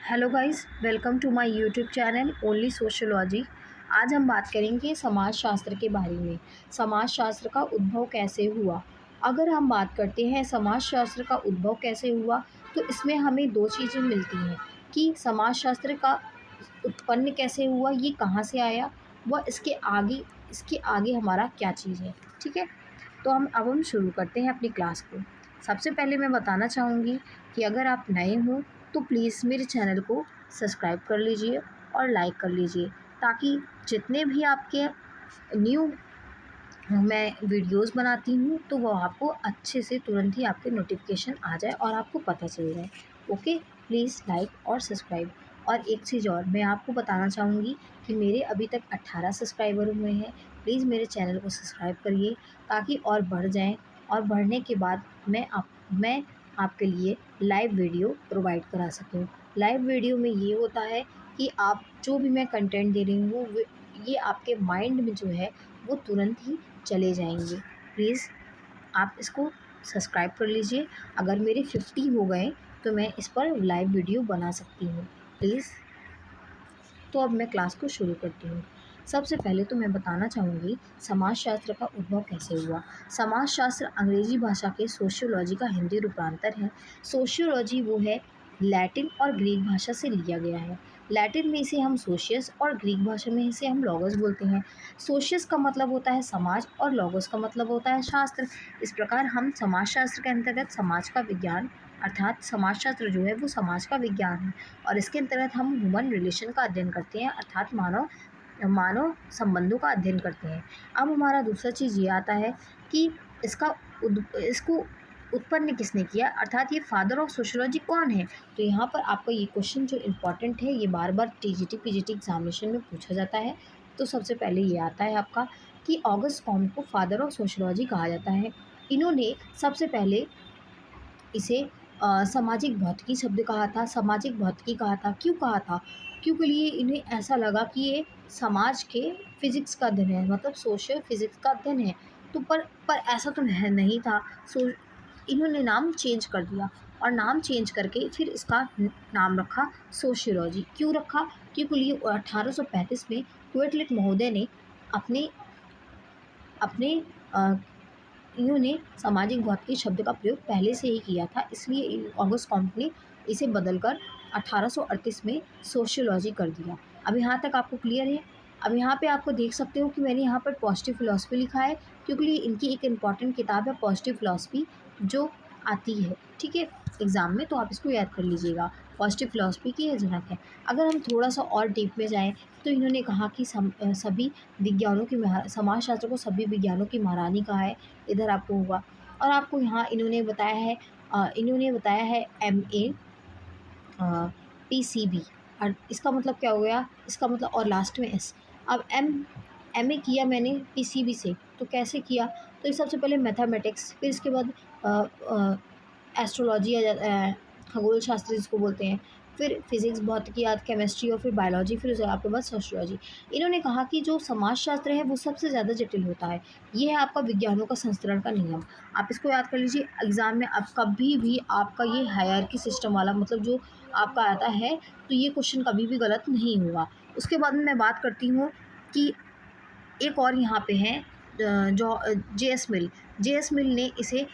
Hello guys, welcome to my YouTube channel only sociology. आज हम बात करेंगे समाजशास्त्र के बारे में। समाजशास्त्र का उद्भव कैसे हुआ। अगर हम बात करते हैं समाजशास्त्र का उद्भव कैसे हुआ, तो इसमें हमें दो चीज़ें मिलती हैं कि समाजशास्त्र का उत्पन्न कैसे हुआ, ये कहाँ से आया, व इसके आगे हमारा क्या चीज़ है। ठीक है, तो अब हम शुरू करते हैं अपनी क्लास को। सबसे पहले मैं बताना चाहूँगी कि अगर आप नए हों तो प्लीज़ मेरे चैनल को सब्सक्राइब कर लीजिए और लाइक कर लीजिए, ताकि जितने भी आपके न्यू मैं वीडियोस बनाती हूँ तो वो आपको अच्छे से तुरंत ही आपके नोटिफिकेशन आ जाए और आपको पता चल जाए। ओके, प्लीज़ लाइक और सब्सक्राइब। और एक चीज़ और मैं आपको बताना चाहूँगी कि मेरे अभी तक 18 सब्सक्राइबर हुए हैं। प्लीज़ मेरे चैनल को सब्सक्राइब करिए ताकि और बढ़ जाएँ, और बढ़ने के बाद मैं आपके लिए लाइव वीडियो प्रोवाइड करा सकूँ। लाइव वीडियो में ये होता है कि आप जो भी मैं कंटेंट दे रही हूँ ये आपके माइंड में जो है वो तुरंत ही चले जाएंगे। प्लीज़ आप इसको सब्सक्राइब कर लीजिए। अगर मेरे 50 हो गए तो मैं इस पर लाइव वीडियो बना सकती हूँ। प्लीज़, तो अब मैं क्लास को शुरू करती हूँ। सबसे पहले तो मैं बताना चाहूँगी समाजशास्त्र का उद्भव कैसे हुआ। समाजशास्त्र अंग्रेजी भाषा के सोशियोलॉजी का हिंदी रूपांतर है। सोशियोलॉजी वो है लैटिन और ग्रीक भाषा से लिया गया है। लैटिन में इसे हम सोशियस और ग्रीक भाषा में इसे हम लॉगस बोलते हैं। सोशियस का मतलब होता है समाज और लॉगस का मतलब होता है शास्त्र। इस प्रकार हम समाजशास्त्र के अंतर्गत समाज का विज्ञान, अर्थात समाजशास्त्र जो है वो समाज का विज्ञान है, और इसके अंतर्गत हम ह्यूमन रिलेशन का अध्ययन करते हैं, अर्थात मानव मानव संबंधों का अध्ययन करते हैं। अब हमारा दूसरा चीज़ ये आता है कि इसको उत्पन्न किसने किया, अर्थात ये फादर ऑफ सोशियोलॉजी कौन है। तो यहाँ पर आपका ये क्वेश्चन जो इम्पॉर्टेंट है, ये बार बार टीजीटी पीजीटी एग्जामिनेशन में पूछा जाता है। तो सबसे पहले ये आता है आपका कि ऑगस्ट कॉम्ट को फादर ऑफ सोशियोलॉजी कहा जाता है। इन्होंने सबसे पहले इसे सामाजिक भौतिकी शब्द कहा था, सामाजिक भौतिकी कहा था। क्यों कहा था? क्योंकि लिए इन्हें ऐसा लगा कि ये समाज के फिज़िक्स का अध्ययन है, मतलब सोशल फिज़िक्स का अध्ययन है। तो पर ऐसा तो नहीं था। सो इन्होंने नाम चेंज कर दिया, और नाम चेंज करके फिर इसका नाम रखा सोशियोलॉजी। क्यों रखा? क्योंकि लिए 1835 में क्विटलिट महोदय ने अपने अपने इन्होंने सामाजिक भौतिकी शब्द का प्रयोग पहले से ही किया था, इसलिए ऑगस्ट कॉम्ट ने इसे बदलकर 1838 में सोशियोलॉजी कर दिया। अब यहाँ तक आपको क्लियर है? अब यहाँ पे आपको देख सकते हो कि मैंने यहाँ पर पॉजिटिव फिलॉसफी लिखा है, क्योंकि इनकी एक इम्पॉर्टेंट किताब है पॉजिटिव फिलॉसफी, जो आती है, ठीक है, एग्ज़ाम में, तो आप इसको याद कर लीजिएगा। पॉजिटिव फिलॉसफी की यह जनक है। अगर हम थोड़ा सा और डीप में जाएँ तो इन्होंने कहा कि सभी विज्ञानों की समाजशास्त्र को सभी विज्ञानों की महारानी कहा है। इधर आपको होगा। और आपको यहाँ इन्होंने बताया है MA PCB, और इसका मतलब क्या हो गया, इसका मतलब, और लास्ट में S। अब MA किया मैंने PCB से, तो कैसे किया? तो सबसे पहले मैथमेटिक्स, फिर इसके बाद एस्ट्रोलॉजी आ जाता है, खगोल शास्त्र जिसको बोलते हैं, फिर फिज़िक्स, भौतिकी, केमिस्ट्री, और फिर बायोलॉजी, फिर उसके आपके पास सोशियोलॉजी। इन्होंने कहा कि जो समाजशास्त्र है वो सबसे ज़्यादा जटिल होता है। ये है आपका विज्ञानों का संस्करण का नियम। आप इसको याद कर लीजिए। एग्ज़ाम में अब कभी भी आपका ये हायरार्की सिस्टम वाला, मतलब जो आपका आता है, तो ये क्वेश्चन कभी भी गलत नहीं होगा। उसके बाद में मैं बात करती हूँ कि एक और यहाँ पे है जो JS मिल ने इसे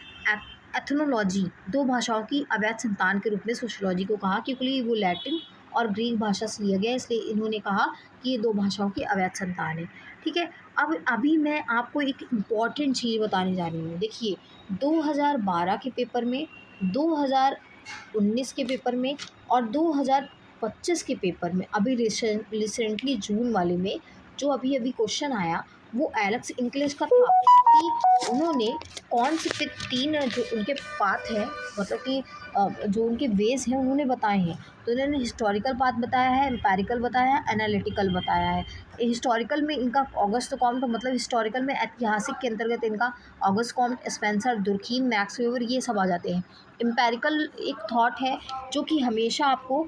एथनोलॉजी, दो भाषाओं की अवैध संतान के रूप में सोशियोलॉजी को कहा, क्योंकि वो लैटिन और ग्रीक भाषा से लिया गया, इसलिए इन्होंने कहा कि ये दो भाषाओं की अवैध संतान है। ठीक है, अब अभी मैं आपको एक इम्पॉर्टेंट चीज़ बताने जा रही हूँ। देखिए, 2012 के पेपर में, 2019 के पेपर में, और 2025 के पेपर में, अभी रिसेंटली जून वाले में जो अभी क्वेश्चन आया, वो एलेक्स इंग्लिश का था कि उन्होंने कौन से तीन जो उनके पाथ हैं, मतलब कि जो उनके वेज हैं, उन्होंने बताए हैं। तो उन्होंने हिस्टोरिकल पाथ बताया है, एम्पेरिकल बताया है, एनालिटिकल बताया है। हिस्टोरिकल में इनका ऑगस्ट कॉम्ट, मतलब हिस्टोरिकल में ऐतिहासिक के अंतर्गत इनका August Comte, Spencer, Durkheim, max weber, ये सब आ जाते हैं। एम्पेरिकल एक थॉट है जो कि हमेशा आपको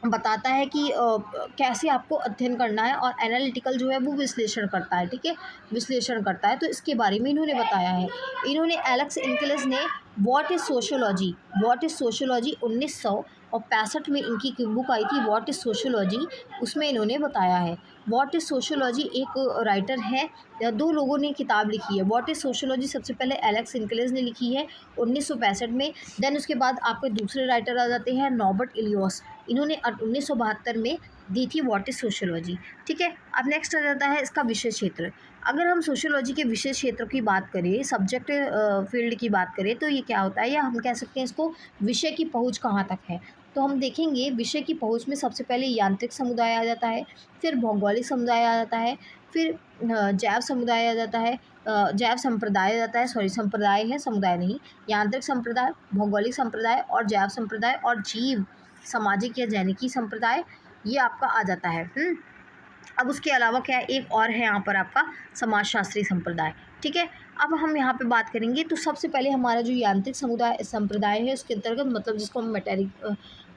बताता है कि कैसे आपको अध्ययन करना है, और एनालिटिकल जो है वो विश्लेषण करता है। ठीक है, विश्लेषण करता है। तो इसके बारे में इन्होंने बताया है। इन्होंने एलेक्स इंकलेस ने व्हाट इज़ सोशियोलॉजी 1900 और 65 में इनकी एक बुक आई थी व्हाट इज़ सोशियोलॉजी, उसमें इन्होंने बताया है। व्हाट इज़ सोशियोलॉजी एक राइटर है, दो लोगों ने किताब लिखी है। व्हाट इज़ सोशियोलॉजी सबसे पहले एलेक्स सिनक्लेज ने लिखी है 1965 में। देन उसके बाद आपके दूसरे राइटर आ जाते हैं नॉर्बर्ट इलियस, इन्होंने 1972 में दी थी व्हाट इज़ सोशियोलॉजी। ठीक है, अब नेक्स्ट आ जाता है इसका विषय क्षेत्र। अगर हम सोशियोलॉजी के विषय क्षेत्र की बात करें, सब्जेक्ट फील्ड की बात करें, तो ये क्या होता है, या हम कह सकते हैं इसको विषय की पहुंच कहाँ तक है। तो हम देखेंगे विषय की पहुंच में सबसे पहले यांत्रिक समुदाय आ जाता है, फिर भौगोलिक समुदाय आ जाता है, फिर जैव समुदाय आ जाता है, जैव संप्रदाय आ जाता है, सॉरी संप्रदाय है समुदाय नहीं, यांत्रिक संप्रदाय, भौगोलिक संप्रदाय और जैव संप्रदाय और जीव सामाजिक या जैनिकी संप्रदाय, ये आपका आ जाता है। अब उसके अलावा क्या है, एक और है यहाँ पर आपका समाजशास्त्री संप्रदाय। ठीक है, अब हम यहाँ पे बात करेंगे तो सबसे पहले हमारा जो यांत्रिक समुदाय संप्रदाय है उसके अंतर्गत, मतलब जिसको हम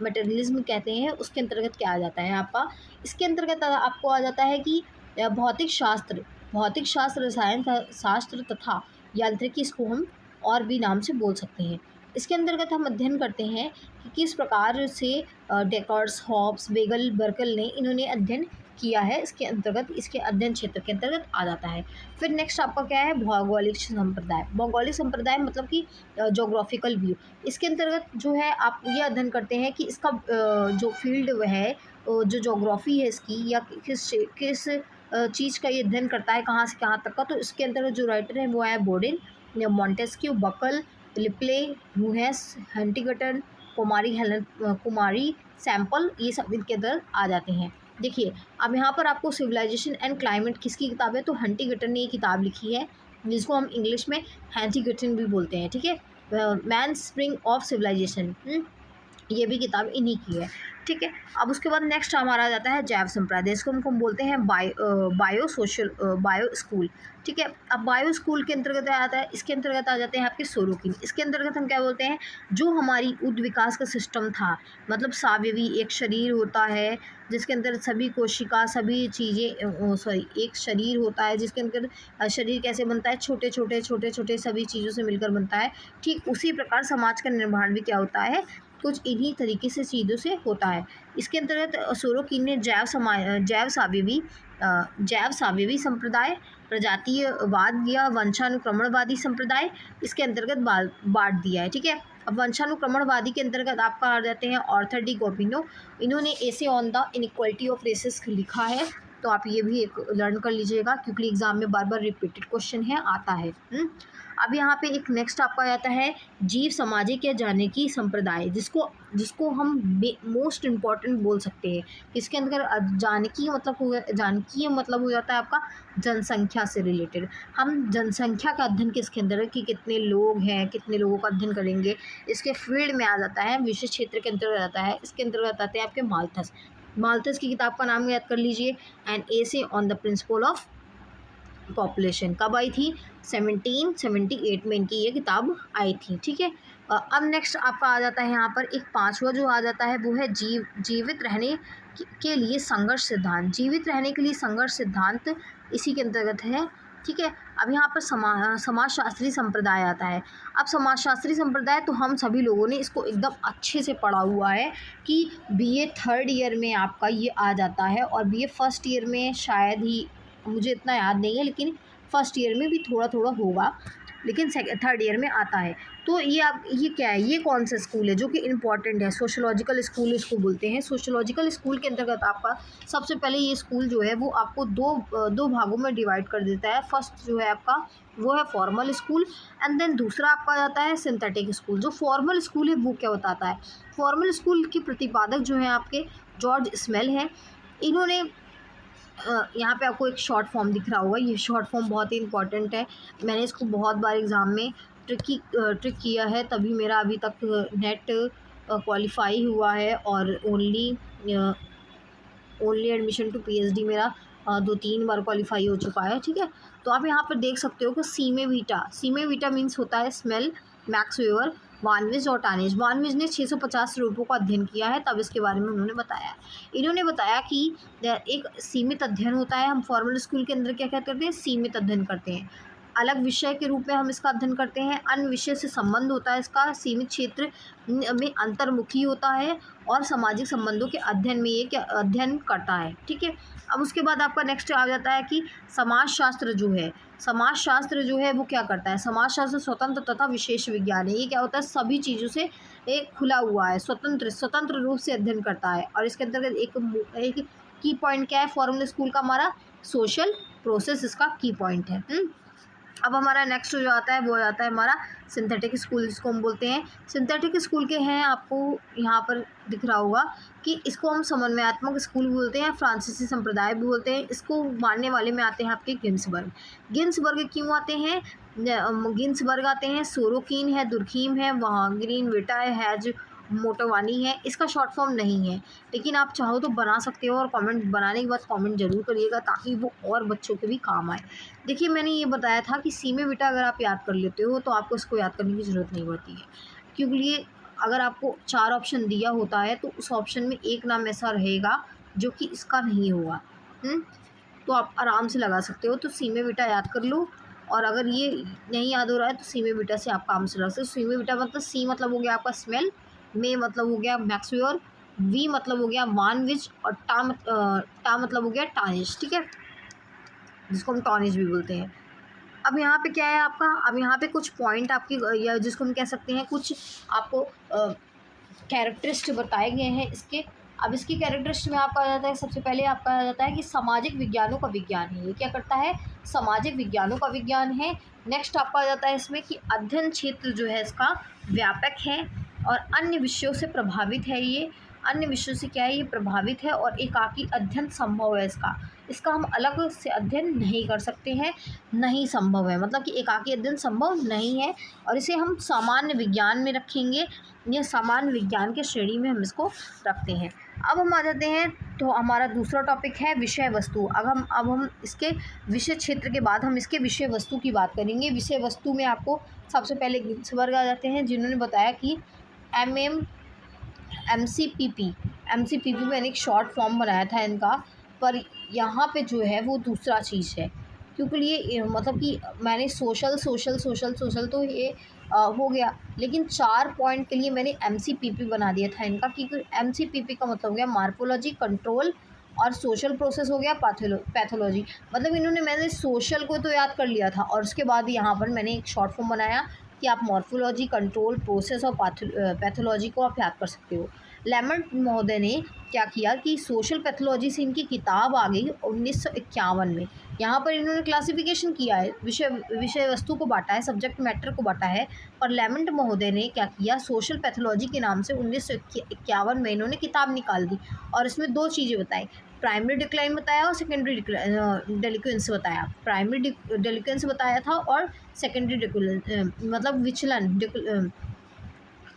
मटेरियलिज्म कहते हैं, उसके अंतर्गत क्या आ जाता है आपका, इसके अंतर्गत आपको आ जाता है कि भौतिक शास्त्र, रसायन शास्त्र तथा यांत्रिकी, इसको हम और भी नाम से बोल सकते हैं। इसके अंतर्गत हम अध्ययन करते हैं कि किस प्रकार से डेकार्ट्स, हॉब्स, बेगल, बर्कल ने इन्होंने अध्ययन किया है, इसके अंतर्गत, इसके अध्ययन क्षेत्र के अंतर्गत आ जाता है। फिर नेक्स्ट आपका क्या है, भौगोलिक संप्रदाय। भौगोलिक संप्रदाय मतलब कि जोग्राफिकल व्यू, इसके अंतर्गत जो है आप ये अध्ययन करते हैं कि इसका जो फील्ड है, जो जोग्राफी है इसकी, या किस चीज़ का ये अध्ययन करता है, कहाँ से कहाँ तक का। तो इसके अंतर्गत जो राइटर है वो है बोडेन, मॉन्टेस्क्यू, बकल, लिप्ले, न्यूहेस, हंटिंगटन, कुमारी सैंपल, ये सब इनके अंदर आ जाते हैं। देखिए, अब यहाँ पर आपको सिविलाइजेशन एंड क्लाइमेट किसकी किताब है, तो हंटिंगटन ने ये किताब लिखी है, जिसको हम इंग्लिश में हंटिंगटन भी बोलते हैं। ठीक है, मैन स्प्रिंग ऑफ सिविलाइजेशन, ये भी किताब इन्हीं की है। ठीक है, अब उसके बाद नेक्स्ट हमारा आ जाता है जैव संप्रदाय, इसको हम बोलते हैं बायो स्कूल। ठीक है, अब बायो स्कूल के अंतर्गत आता है, इसके अंतर्गत आ जाते हैं आपके सोरोकिन। इसके अंतर्गत हम क्या बोलते हैं, जो हमारी उद विकास का सिस्टम था, मतलब सावयवी, एक शरीर होता है जिसके अंदर सभी कोशिका, सभी चीज़ें, सॉरी एक शरीर होता है जिसके अंदर शरीर कैसे बनता है, छोटे छोटे सभी चीज़ों से मिलकर बनता है। ठीक उसी प्रकार समाज का निर्माण भी क्या होता है, कुछ इन्हीं तरीके से चीज़ों से होता है। इसके अंतर्गत सोरोकिन ने जैव सावयवी संप्रदाय, प्रजातीयवाद या वंशानुक्रमणवादी संप्रदाय, इसके अंतर्गत बांट दिया है। ठीक है, अब वंशानुक्रमणवादी के अंतर्गत आपका आ जाते हैं ऑर्थर डी गोबिनो, इन्होंने essay on the inequality of races लिखा है, तो आप ये भी एक लर्न कर लीजिएगा क्योंकि एग्जाम में बार बार रिपीटेड क्वेश्चन है, आता है। अब यहाँ पे एक नेक्स्ट आपका आता है जीव सामाजिक या जानकी संप्रदाय, जिसको हम मोस्ट इम्पॉर्टेंट बोल सकते हैं। इसके अंदर जानकी मतलब हो जाता है आपका जनसंख्या से रिलेटेड। हम जनसंख्या का अध्ययन किसके अंदर है, कि कितने लोग हैं, कितने लोगों का अध्ययन करेंगे, इसके फील्ड में आ जाता है, विशेष क्षेत्र के अंतर्गत आता है। इसके अंतर्गत आते हैं आपके माल्थस की किताब का नाम याद कर लीजिए, and essay on the principle of population. कब आई थी, 1778 में इनकी ये किताब आई थी। ठीक है, अब नेक्स्ट आपका आ जाता है यहाँ पर एक पांचवा जो आ जाता है, वो है जीवित रहने के लिए संघर्ष सिद्धांत। जीवित रहने के लिए संघर्ष सिद्धांत इसी के अंतर्गत है। ठीक है, अब यहाँ पर समाजशास्त्री संप्रदाय आता है। अब समाजशास्त्री संप्रदाय तो हम सभी लोगों ने इसको एकदम अच्छे से पढ़ा हुआ है कि बीए थर्ड ईयर में आपका ये आ जाता है, और बीए फर्स्ट ईयर में शायद ही, मुझे इतना याद नहीं है, लेकिन फर्स्ट ईयर में भी थोड़ा थोड़ा होगा, लेकिन थर्ड ईयर में आता है। तो ये क्या है, ये कौन सा स्कूल है जो कि इम्पॉर्टेंट है, सोशोलॉजिकल स्कूल इसको बोलते हैं। सोशोलॉजिकल स्कूल के अंतर्गत आपका सबसे पहले ये स्कूल जो है वो आपको दो भागों में डिवाइड कर देता है। फर्स्ट जो है आपका वो है फॉर्मल स्कूल, एंड देन दूसरा आपका आ जाता है सिंथेटिक स्कूल। जो फॉर्मल स्कूल है वो क्या बताता है, फॉर्मल स्कूल के प्रतिपादक जो हैं आपके जॉर्ज स्मेल हैं। इन्होंने यहाँ पे आपको एक शॉर्ट फॉर्म दिख रहा होगा, ये शॉर्ट फॉर्म बहुत ही इंपॉर्टेंट है, मैंने इसको बहुत बार एग्ज़ाम में ट्रिक किया है, तभी मेरा अभी तक नेट क्वालिफाई हुआ है, और ओनली एडमिशन टू पीएचडी मेरा 2-3 बार क्वालिफाई हो चुका है। ठीक है, तो आप यहाँ पर देख सकते हो कि सीमे वीटा मीन्स होता है स्मेल, मैक्स वेवर, वानविज और टानिज। वानविज ने 650 रूपों का अध्ययन किया है, तब इसके बारे में उन्होंने बताया। इन्होंने बताया कि एक सीमित अध्ययन होता है, हम फॉर्मल स्कूल के अंदर क्या करते हैं, सीमित अध्ययन करते हैं। अलग विषय के रूप में हम इसका अध्ययन करते हैं। अन्य विषय से संबंध होता है इसका, सीमित क्षेत्र में अंतर्मुखी होता है और सामाजिक संबंधों के अध्ययन में ये क्या अध्ययन करता है। ठीक है, अब उसके बाद आपका नेक्स्ट आ जाता है कि समाजशास्त्र जो है, समाजशास्त्र जो है वो क्या करता है। समाजशास्त्र स्वतंत्र तथा विशेष विज्ञान है। ये क्या होता है, सभी चीज़ों से एक खुला हुआ है, स्वतंत्र रूप से अध्ययन करता है। और इसके अंतर्गत एक की पॉइंट क्या है फॉर्मल स्कूल का, हमारा सोशल प्रोसेस इसका की पॉइंट है। अब हमारा नेक्स्ट जो आता है वो आता है हमारा सिंथेटिक स्कूल, जिसको हम बोलते हैं। सिंथेटिक स्कूल के हैं, आपको यहाँ पर दिख रहा होगा कि इसको हम समन्वयात्मक स्कूल भी बोलते हैं, फ्रांसीसी संप्रदाय भी बोलते हैं। इसको मानने वाले में आते हैं आपके गिन्सबर्ग। गिन्सबर्ग क्यों आते हैं, गिन्सबर्ग आते हैं, सोरोकिन है, दुर्खीम है, वहाँ ग्रीन वेटा है, हैज मोटवानी है। इसका शॉर्ट फॉर्म नहीं है, लेकिन आप चाहो तो बना सकते हो, और कमेंट बनाने के बाद कमेंट जरूर करिएगा ताकि वो और बच्चों के भी काम आए। देखिए, मैंने ये बताया था कि सी में बेटा अगर आप याद कर लेते हो तो आपको इसको याद करने की ज़रूरत नहीं पड़ती है, क्योंकि ये अगर आपको 4 ऑप्शन दिया होता है तो उस ऑप्शन में एक नाम ऐसा रहेगा जो कि इसका नहीं होगा। तो आप आराम से लगा सकते हो। तो सी में बेटा याद कर लो, और अगर ये नहीं याद हो रहा है तो सी में बेटा से आप काम से लगा सकते हो। सी में बेटा मतलब सी मतलब हो गया आपका स्मेल, में मतलब हो गया मैक्सव्योर, वी मतलब हो गया वानविच, और टा मतलब हो गया टानिश। ठीक है, जिसको हम टॉनिश भी बोलते हैं। अब यहाँ पे क्या है आपका, अब यहाँ पे कुछ पॉइंट आपकी, या जिसको हम कह सकते हैं कुछ आपको कैरेक्टरिस्टिक बताए गए हैं इसके। अब इसकी कैरेक्टरिस्टिक में आपका आ जाता है, सबसे पहले आपका आ जाता है कि सामाजिक विज्ञानों का विज्ञान है। ये क्या करता है, सामाजिक विज्ञानों का विज्ञान है। नेक्स्ट आपका आ जाता है इसमें कि अध्ययन क्षेत्र जो है इसका व्यापक है और अन्य विषयों से प्रभावित है। ये अन्य विषयों से क्या है, ये प्रभावित है, और एकाकी अध्ययन संभव है इसका। इसका हम अलग से अध्ययन नहीं कर सकते हैं, नहीं संभव है, मतलब कि एकाकी अध्ययन संभव नहीं है, और इसे हम सामान्य विज्ञान में रखेंगे। ये सामान्य विज्ञान के श्रेणी में हम इसको रखते हैं। अब हम आ जाते हैं, तो हमारा दूसरा टॉपिक है विषय वस्तु। अब हम इसके विषय क्षेत्र के बाद हम इसके विषय वस्तु की बात करेंगे। विषय वस्तु में आपको सबसे पहले गिन्सबर्ग आ जाते हैं, जिन्होंने बताया कि MCPP मैंने एक शॉर्ट फॉर्म बनाया था इनका, पर यहाँ पे जो है वो दूसरा चीज़ है, क्योंकि ये मतलब कि मैंने सोशल तो ये हो गया, लेकिन 4 पॉइंट के लिए मैंने MCPP बना दिया था इनका, क्योंकि MCPP का मतलब हो गया मार्फोलॉजी, कंट्रोल, और सोशल प्रोसेस हो गया पैथोलॉजी। मतलब इन्होंने, मैंने सोशल को तो याद कर लिया था, और उसके बाद यहाँ पर मैंने एक शॉर्ट फॉर्म बनाया कि आप मॉर्फोलॉजी, कंट्रोल, प्रोसेस और पैथोलॉजी को आप याद कर सकते हो। लेमर्ट महोदय ने क्या किया कि सोशल पैथोलॉजी से इनकी किताब आ गई 1951 में। यहाँ पर इन्होंने क्लासिफिकेशन किया है, विषय वस्तु को बांटा है, सब्जेक्ट मैटर को बांटा है, और लेमर्ट महोदय ने क्या किया, सोशल पैथोलॉजी के नाम से 1951 में इन्होंने किताब निकाल दी, और इसमें 2 चीज़ें बताई, प्राइमरी डिक्लाइन बताया और सेकेंडरी डेलिक्वेंस बताया। प्राइमरी डेलिक्वेंस बताया था और सेकेंडरी मतलब विचलन,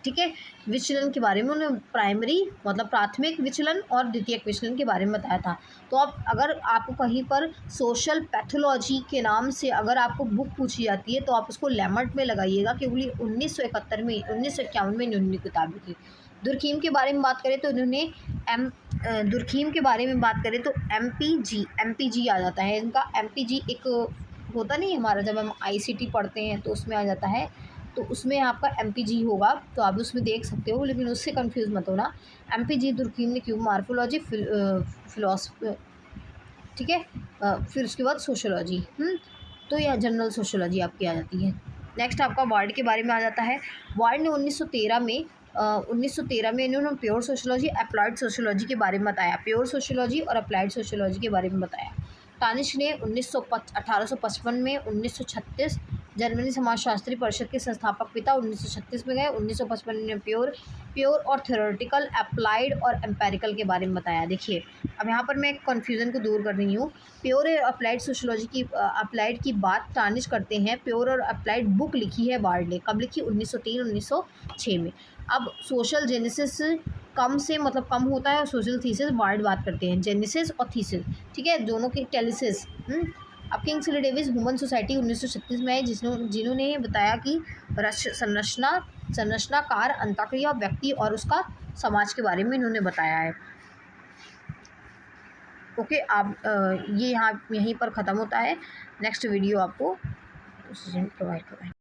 ठीक है, विचलन के बारे में उन्होंने, प्राइमरी मतलब प्राथमिक विचलन और द्वितीयक विचलन के बारे में बताया था। तो अब अगर आपको कहीं पर सोशल पैथोलॉजी के नाम से अगर आपको बुक पूछी जाती है तो आप उसको लेमर्ट में लगाइएगा, क्योंकि 1951 में इन्होंने किताब लिखी। दुर्खीम के बारे में बात करें तो इन्होंने दुर्खीम के बारे में बात करें तो MPG आ जाता है इनका। MPG एक होता नहीं हमारा, जब हम ICT पढ़ते हैं तो उसमें आ जाता है, तो उसमें आपका MPG होगा, तो आप उसमें देख सकते हो, लेकिन उससे कंफ्यूज मत होना। MPG दुर्खीम ने क्यों, मार्फोलॉजी, फिलोसफी, ठीक है, फिर उसके बाद सोशोलॉजी, तो यह जनरल सोशोलॉजी आपकी आ जाती है। नेक्स्ट आपका वार्ड के बारे में आ जाता है। वार्ड ने 1913 में इन्होंने प्योर सोशोलॉजी, अप्लाइड सोशोलॉजी के बारे में बताया, प्योर सोशोलॉजी और अप्लाइड सोशोलॉजी के बारे में बताया। टानिश ने 1855 में 1936 जर्मनी समाजशास्त्री परिषद के संस्थापक पिता 1936 में गए। 1955 में प्योर और थ्योरेटिकल, अप्लाइड और एम्पेरिकल के बारे में बताया। देखिए, अब यहाँ पर मैं कन्फ्यूज़न को दूर कर रही हूँ। प्योर और अप्लाइड सोशोलॉजी की, अप्लाइड की बात टानिश करते हैं। प्योर और अप्लाइड बुक लिखी है वार्ड ने, कब लिखी, 1903-1906 में। अब सोशल जेनेसिस कम से मतलब कम होता है, और सोशल थीसिस वार्ड बात करते हैं, जेनेसिस और थीसिस, ठीक है, दोनों की टेलिसिस। अब किंग्सले डेविस ह्यूमन सोसाइटी 1936 में आई, जिन्होंने बताया कि संरचनाकार अंतःक्रिया, व्यक्ति और उसका समाज के बारे में इन्होंने बताया है। ओके, आप ये यहाँ यहीं पर ख़त्म होता है। नेक्स्ट वीडियो आपको ऑक्सीजन प्रोवाइड करवाएँ।